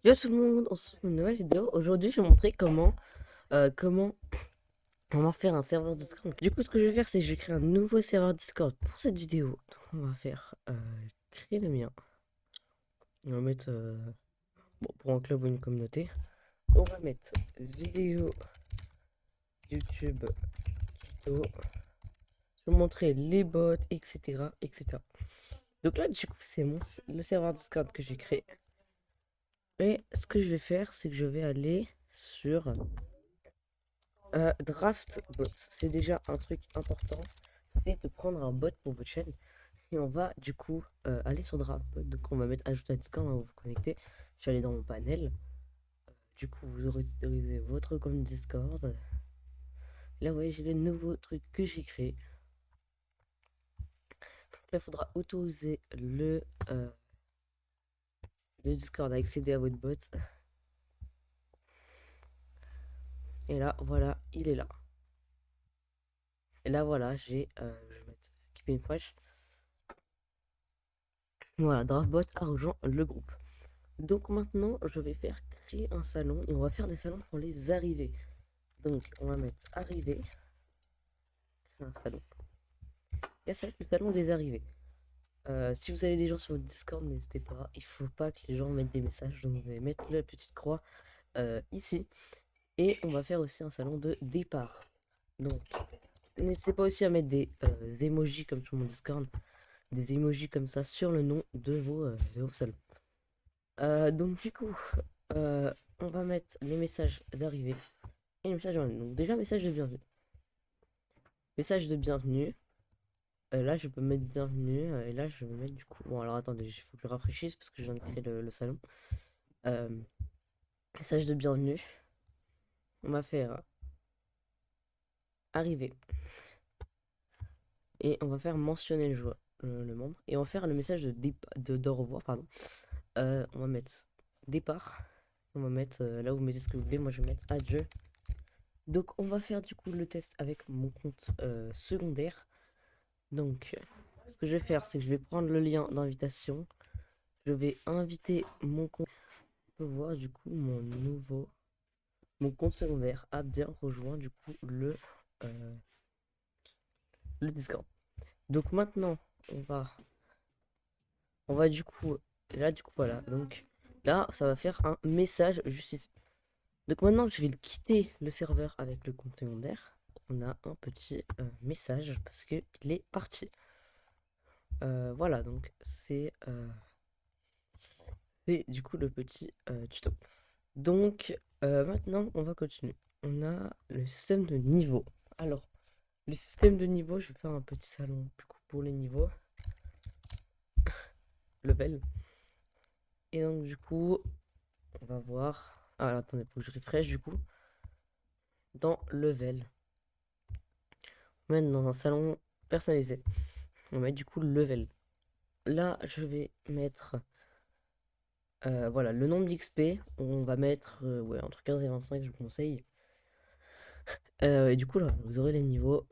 Yo tout le monde, on se retrouve pour une nouvelle vidéo. Aujourd'hui, je vais montrer comment faire un serveur Discord. Du coup, ce que je vais faire, c'est que je vais créer un nouveau serveur Discord pour cette vidéo. Donc, on va faire créer le mien. On va mettre bon, pour un club ou une communauté. On va mettre vidéo YouTube tuto. Je vais montrer les bots, etc., etc. Donc là, du coup, c'est le serveur Discord que j'ai créé. Et ce que je vais faire, c'est que je vais aller sur draft bot, c'est déjà un truc important, c'est de prendre un bot pour votre chaîne. Et on va du coup aller sur draft bot. Donc on va mettre ajouter à Discord, on va vous connecter. Je vais aller dans mon panel. Du coup, vous autorisez votre compte Discord. Là, vous voyez, j'ai le nouveau truc que j'ai créé. Donc là, il faudra autoriser le Discord à accéder à votre bot. Et là, voilà, il est là. Et là, voilà, je vais mettre keep in fresh. Voilà, Draftbot a rejoint le groupe. Donc maintenant, je vais faire créer un salon et on va faire des salons pour les arrivées. Donc on va mettre arrivée, créer un salon. Et ça va être le salon des arrivées. Si vous avez des gens sur le Discord, n'hésitez pas. Il faut pas que les gens mettent des messages. Donc vous allez mettre la petite croix ici. Et on va faire aussi un salon de départ. Donc n'hésitez pas aussi à mettre des emojis comme sur mon Discord. Des emojis comme ça sur le nom de vos salons. Donc du coup, on va mettre les messages d'arrivée et les messages d'arrivée. Donc déjà, message de bienvenue. Message de bienvenue. Là, je peux mettre bienvenue. Et là, je vais mettre du coup. Bon, alors attendez, il faut que je rafraîchisse parce que je viens de créer le salon. Euh, Message de bienvenue. On va faire arriver. Et on va faire mentionner le joueur, le membre. Et on va faire le message de revoir, pardon. On va mettre départ. On va mettre là où vous mettez ce que vous voulez. Moi, je vais mettre adieu. Donc, on va faire du coup le test avec mon compte secondaire. Donc, ce que je vais faire, c'est que je vais prendre le lien d'invitation. Je vais inviter mon compte. On peut voir du coup mon compte secondaire a bien rejoint du coup le Discord. Donc maintenant, on va du coup, là du coup voilà. Donc là, ça va faire un message juste ici. Donc maintenant, je vais quitter le serveur avec le compte secondaire. On a un petit message parce que il est parti. Voilà, donc c'est du coup le petit tuto. Donc maintenant, on va continuer. On a le système de niveau. Alors, le système de niveau, je vais faire un petit salon du coup pour les niveaux. Level. Et donc du coup, on va voir. Ah, alors, attendez, faut que je refresh du coup. Dans level. On va mettre dans un salon personnalisé. On va mettre du coup level. Là, je vais mettre voilà, le nombre d'XP. On va mettre ouais, entre 15 et 25, je vous conseille. Et du coup, là, vous aurez les niveaux.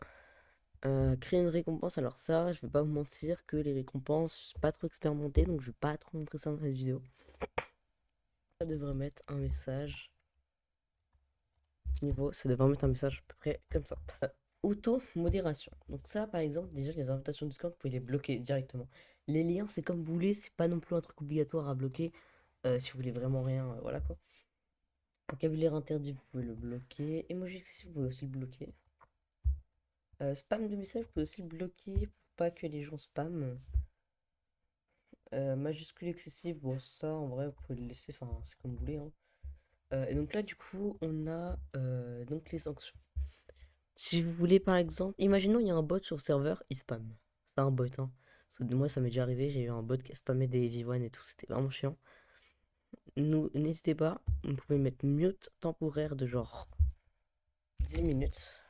Créer une récompense, alors ça, je vais pas vous mentir que les récompenses, je suis pas trop expérimenté, donc je vais pas trop montrer ça dans cette vidéo. Ça devrait mettre un message niveau, ça devrait mettre un message à peu près comme ça. Auto-modération. Donc ça, par exemple, déjà les invitations Discord, vous pouvez les bloquer directement. Les liens, c'est comme vous voulez, c'est pas non plus un truc obligatoire à bloquer. Si vous voulez vraiment rien, voilà quoi. Vocabulaire interdit, vous pouvez le bloquer. Emoji excessif, vous pouvez aussi le bloquer. Spam de message, vous pouvez aussi le bloquer pour pas que les gens spamment. Majuscule excessive, bon ça en vrai vous pouvez le laisser, enfin c'est comme vous voulez, hein. Et donc là du coup on a donc les sanctions. Si vous voulez par exemple, imaginons il y a un bot sur le serveur, il spam. C'est un bot hein. Parce que moi ça m'est déjà arrivé, j'ai eu un bot qui a spammé des V1 et tout, c'était vraiment chiant. Nous, n'hésitez pas, vous pouvez mettre mute temporaire de genre 10 minutes.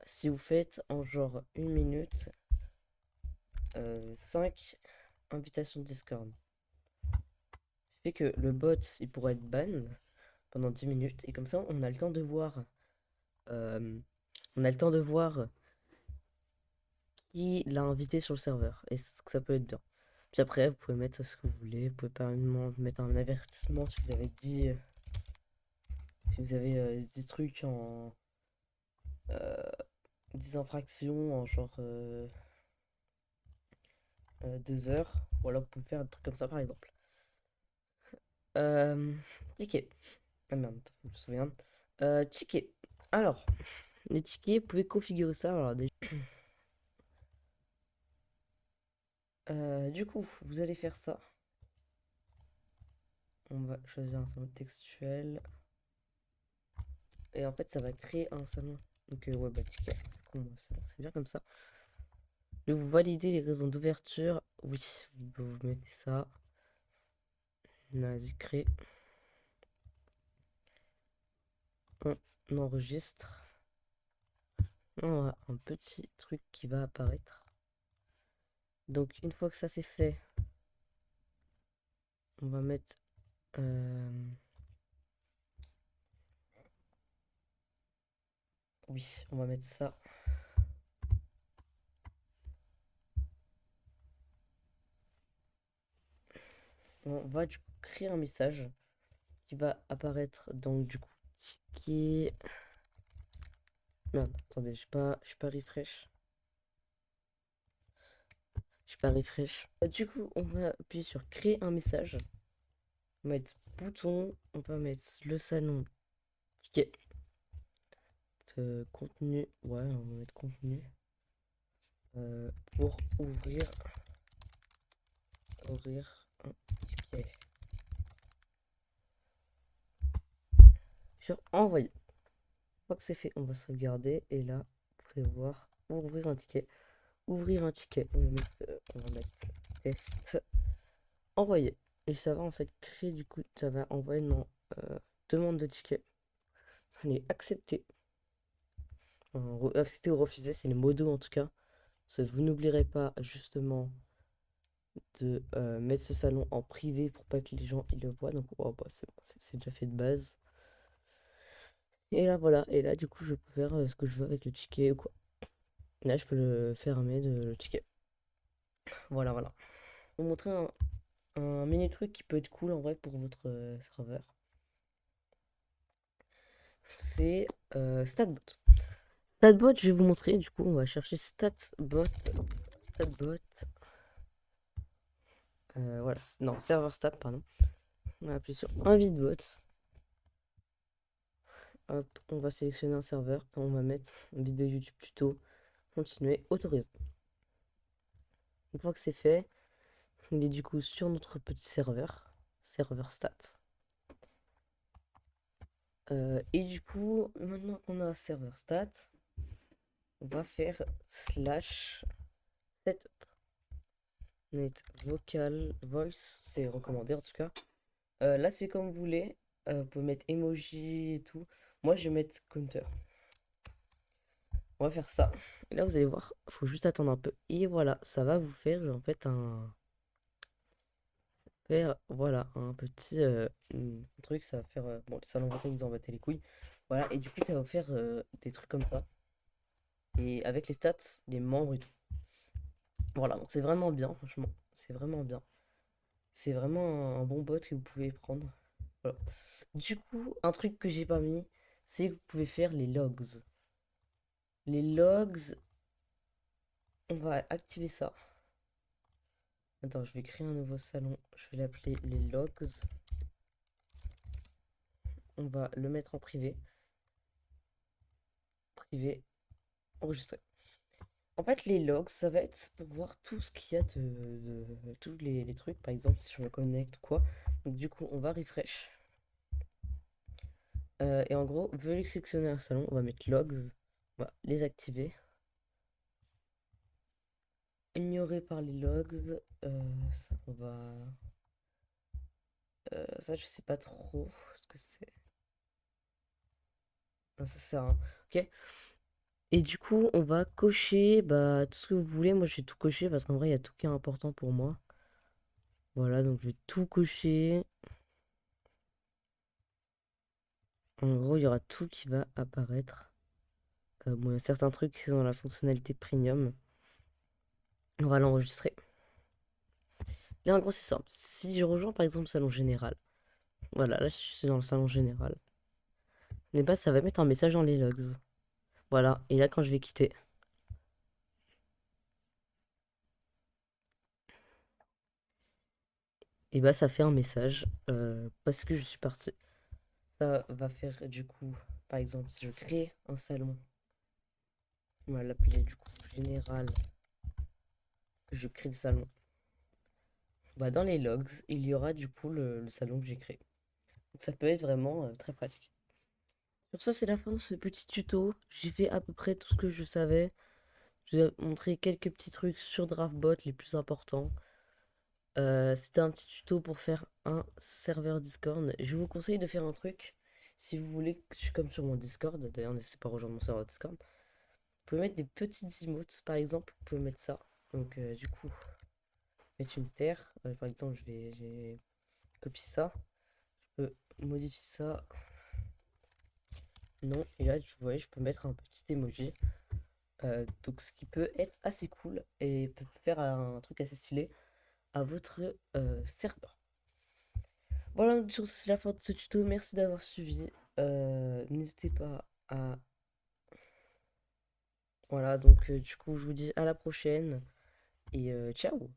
Si vous faites en genre 1 minute 5 invitations Discord. Fait que le bot il pourrait être ban pendant 10 minutes et comme ça on a le temps de voir on a le temps de voir qui l'a invité sur le serveur et ça peut être bien. Puis après, vous pouvez mettre ce que vous voulez. Vous pouvez pas mettre un avertissement si vous avez dit. Si vous avez des trucs en. euh, des infractions en genre 2 heures. Voilà, vous pouvez faire un truc comme ça par exemple. Ticket. Ah merde, attends, faut que je me souvienne. Ticket. Alors, les tickets, vous pouvez configurer ça. Alors, du coup, vous allez faire ça. On va choisir un salon textuel. Et en fait, ça va créer un salon. Donc, ouais, bah, ticket. Du coup, c'est bien comme ça. Et vous validez les raisons d'ouverture. Oui, vous mettez ça. Vas-y, créer. On enregistre. On a un petit truc qui va apparaître. Donc, une fois que ça c'est fait, on va mettre. Oui, on va mettre ça. On va du coup créer un message qui va apparaître. Donc, du coup, ticket. Merde, attendez, je suis pas refresh. Je suis pas refresh. Du coup, on va appuyer sur créer un message. On va mettre bouton. On va mettre le salon ticket. Contenu. Ouais, on va mettre contenu. Pour ouvrir un ticket. Sur envoyer. Une fois que c'est fait, on va sauvegarder. Et là, vous pouvez voir ouvrir un ticket. Ouvrir un ticket. On va mettre test. Envoyer. Et ça va en fait créer du coup, ça va envoyer une demande de ticket. Ça est accepté. Accepter ou refuser, c'est les modos en tout cas. Vous n'oublierez pas justement de mettre ce salon en privé pour pas que les gens ils le voient. Donc oh, bah, c'est bon, c'est déjà fait de base. Et là voilà, et là du coup je peux faire ce que je veux avec le ticket ou quoi. Là je peux le fermer le ticket. Voilà voilà. Je vais vous montrer un mini truc qui peut être cool en vrai pour votre serveur. C'est StatBot. StatBot, je vais vous montrer. Du coup, on va chercher StatBot. StatBot. Voilà, non, serveur stat, pardon. On va appuyer sur invite bot. Hop, on va sélectionner un serveur. On va mettre une vidéo YouTube tuto. Continuer, autoriser. Une fois que c'est fait, il est du coup sur notre petit serveur. Serveur stat. Et du coup, maintenant qu'on a serveur stat, on va faire slash setup. Net vocal voice, c'est recommandé en tout cas. Là, c'est comme vous voulez. Vous pouvez mettre emoji et tout. Moi, je vais mettre counter. On va faire ça. Et là, vous allez voir, il faut juste attendre un peu. Et voilà, ça va vous faire en fait voilà, un petit truc. Ça va faire. Bon, le salon vocal, ils ont battu les couilles. Voilà, et du coup, ça va vous faire des trucs comme ça. Et avec les stats, les membres et tout. Voilà, donc c'est vraiment bien, franchement. C'est vraiment bien. C'est vraiment un bon bot que vous pouvez prendre. Voilà. Du coup, un truc que j'ai pas mis, c'est que vous pouvez faire les logs. Les logs, on va activer ça. Attends, je vais créer un nouveau salon. Je vais l'appeler les logs. On va le mettre en privé. Privé, enregistré. En fait, les logs, ça va être pour voir tout ce qu'il y a tous les trucs. Par exemple, si je me connecte, quoi. Donc, du coup, on va refresh. Et en gros, veuillez sélectionner un salon. On va mettre logs. On va les activer. Ignoré par les logs. Ça, on va. Ça, je sais pas trop ce que c'est. Non, ça sert à rien. Ok. Et du coup, on va cocher bah, tout ce que vous voulez. Moi, je vais tout cocher parce qu'en vrai, il y a tout qui est important pour moi. Voilà, donc je vais tout cocher. En gros, il y aura tout qui va apparaître. Bon, il y a certains trucs qui sont dans la fonctionnalité premium. On va l'enregistrer. Là, en gros, c'est simple. Si je rejoins par exemple le salon général, voilà, là je suis dans le salon général, et bah ça va mettre un message dans les logs. Voilà, et là quand je vais quitter, et bah ça fait un message parce que je suis parti. Ça va faire du coup, par exemple, si je crée un salon, on va l'appeler du coup général, que je crée le salon. Bah, dans les logs, il y aura du coup le salon que j'ai créé. Donc, ça peut être vraiment très pratique. Sur ça, c'est la fin de ce petit tuto. J'ai fait à peu près tout ce que je savais. Je vous ai montré quelques petits trucs sur DraftBot, les plus importants. C'était un petit tuto pour faire un serveur Discord. Je vous conseille de faire un truc. Si vous voulez que je suis comme sur mon Discord, d'ailleurs n'hésitez pas à rejoindre mon serveur Discord. Vous pouvez mettre des petites emotes, par exemple, vous pouvez mettre ça. Donc du coup, mettre une terre. Par exemple, j'ai copié ça. Je peux modifier ça. Non, et là, vous voyez, je peux mettre un petit emoji. Donc ce qui peut être assez cool et peut faire un truc assez stylé à votre serveur. Voilà, c'est la fin de ce tuto. Merci d'avoir suivi. N'hésitez pas à... Voilà, donc du coup, je vous dis à la prochaine et ciao!